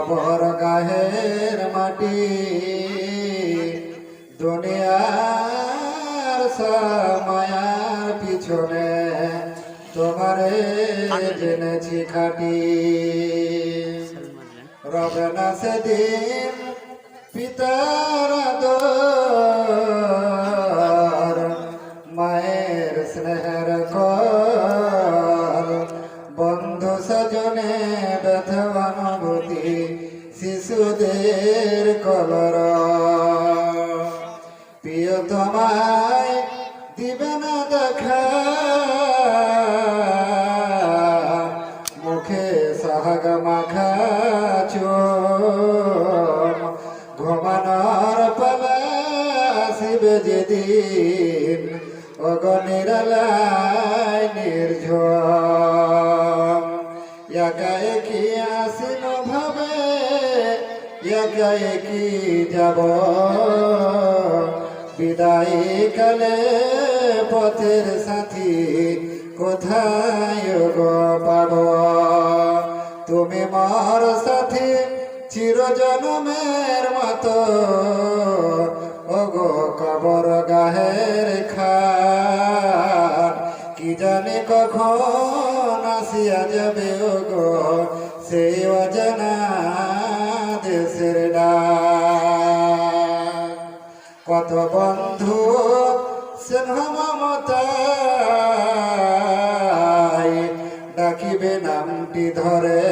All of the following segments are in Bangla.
কবর গাহের মাটি দুনিয়ার মায়ার পিছনে তোমারে জেনেছি খাটি রবে না সেদিন পিতার আদর মায়ের স্নেহের কল বন্ধু সজনে ব্যথা অনুভূতি শিশুদের কলর প্রিয় তোমায় দিবে না দেখা মুখে সাহাগ মাখা চোখ ঘুমানোর পালা আসিবে যেদিন অগনিরালায় নির্ঝর একা একই আসিন ভাবে একা একই যাব বিদায় কালে পথের সাথী কোথায় গো পাব তুমি মোর সাথী চিরজনমের মতো ওগো কবর গাহের খাট কি জানি কখন আসিয়া যাবে ওগো সেই অজানা দেশের ডাক কত বন্ধু স্নেহ মমতায় ডাকিবে নামটি ধরে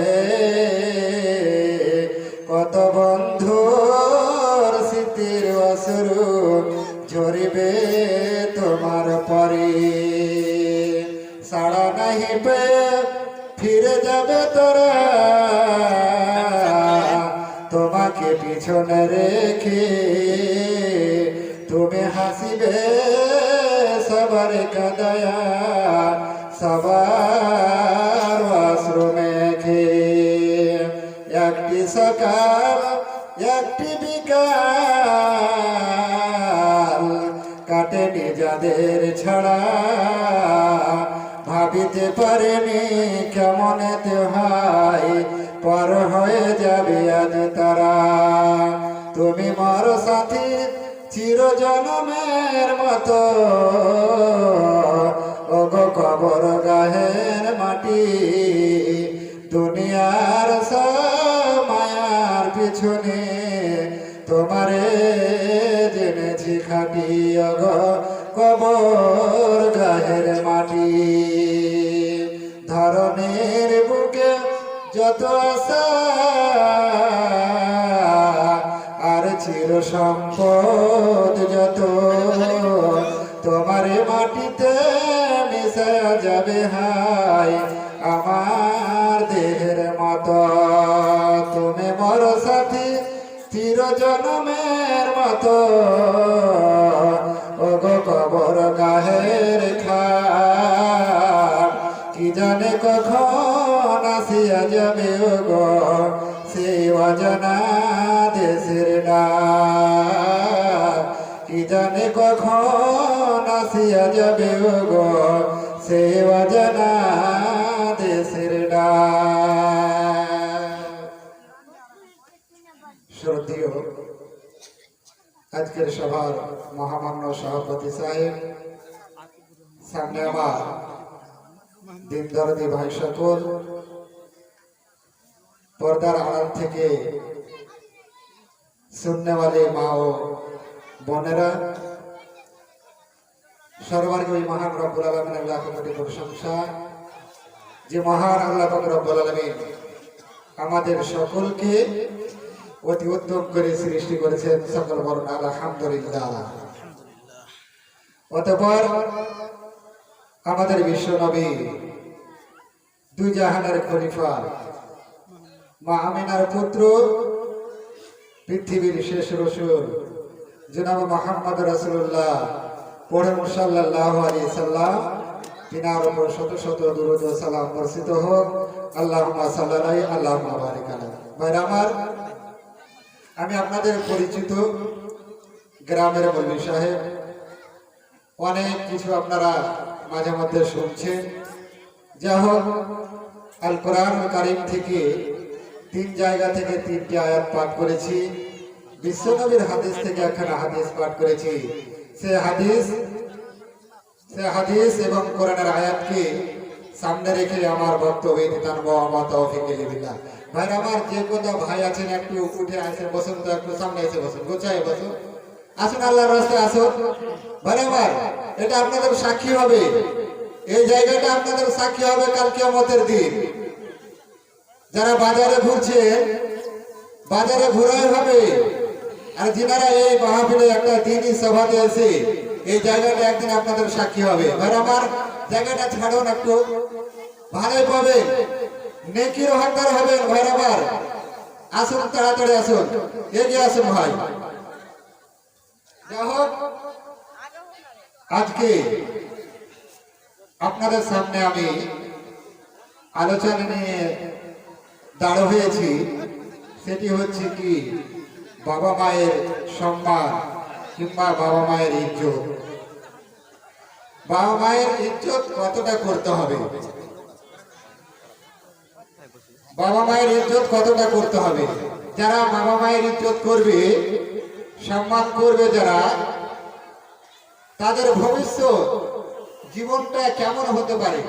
কত বন্ধুর স্মৃতির অশ্রু ঝরিবে তোমার পরে সাড়া নাহি পে ফিরে যাবে তোরা তোমাকে পিছনে রেখে তুমি হাসিবে সবার কাদায়া সবার অশ্রু মেঘে একটি সকাল একটি বিকাল কাটেনি যাদের ছাড়া ভাবিতে পারেনি কেমন হয় পর হয়ে যাবে আজ তারা তুমি মোর সাথী চিরজনমের মতো ওগো কবর গাহের মাটি দুনিয়ার মায়ার পিছনে তোমারে জেনেছি খাটি ওগো কবর গাহের মাটি ধরনের বুকে যত আশা আর চির সম্পদ যত তোমার মাটিতে মিশে যাবে হাই আমার দেহের মতো তুমি মোর সাথী চিরজনমের মতো ওগো কবর গাহের খাট কি জানে কখন আসিয়া যাবে ওগো সেই অজানা দেশের ডাক কি জানে কখন আসিয়া যাবে ওগো সেই অজানা দেশের ডাক শ্রদ্ধেয় আজকের সভার মহামান্য সভাপতি সাহেব সামনে আমার দিন দরদি ভাই সকল पर्दार आड़ाल থেকে सुनने वाले माँ ও বোনেরা সর্বর্গী মহান রব্বুল আলামিনের লাখ কোটি প্রশংসা যে মহান আল্লাহ পাক রব্বুল আলামিন আমাদের সকলকে অতি উত্তম করে সৃষ্টি করেছেন সকল বর্ণ আলহামদুলিল্লাহ অতঃপর আমাদের বিশ্ব নবী দুই জাহানের খলিফা মা আমিনার পুত্র পৃথিবীর শেষ রসুল জনাব মুহাম্মদ রাসূলুল্লাহ পড়ে সাল্লাল্লাহু আলাইহি সাল্লাম তিনার উপর শত শত দুরূদ ও সালাম বর্ষিত হোক আল্লাহুম্মা সাল্লাল্লাহু আল্লাহুম্মা বারিক আলাইহি ভাইরা আমার আমি আপনাদের পরিচিত গ্রামের মৌলভী সাহেব অনেক কিছু আপনারা মাঝে মধ্যে শুনছেন যা হোক আল কোরআনুল কারীম থেকে তিন জায়গা থেকে তিনটি আয়াত পাঠ করেছি। বিশ্বনবীর হাদিস থেকে একখানা হাদিস পাঠ করেছি। সে হাদিস এবং কোরআনের আয়াতকে সামনে রেখে আমার বক্তব্য ভাই আমার যে কোথাও ভাই আছেন একটু উঠে আসেন, বসুন তো, একটু সামনে এসে বসুন, গোছায় বসুন, আসুন, আল্লাহর রাস্তায় আসুন। ভাই আমার এটা আপনাদের সাক্ষী হবে, এই জায়গাটা আপনাদের সাক্ষী হবে কাল কিয়ামতের দিন। যারা বাজারে ঘুরছে, বাজারে ঘুরাই হবে, আর যিনারা এই মাহফিলে একটা দিনই সভাতে এসে এই জায়গাটা একদিন আপনাদের সাক্ষী হবে। ভাই আমার জায়গাটা ছাড়ুন, একটু ভালোই পাবেন, নেকির হকদার হবেন। ভাই আমার আসুন, তাড়াতাড়ি আসুন, এগিয়ে আসুন ভাই। যাই হোক, আজকে আপনাদের সামনে আমি আলোচনা নিয়ে দাঁড় হয়েছি। সেটি হচ্ছে কি, বাবা মায়ের সম্মান কিংবা বাবা মায়ের ইজ্জত। বাবা মায়ের ইজ্জত কতটা করতে হবে, বাবা মায়ের ইজ্জত কতটা করতে হবে। যারা বাবা মায়ের ইজ্জত করবে, সম্মান করবে, যারা, তাদের ভবিষ্যৎ জীবনটা কেমন হতে পারে।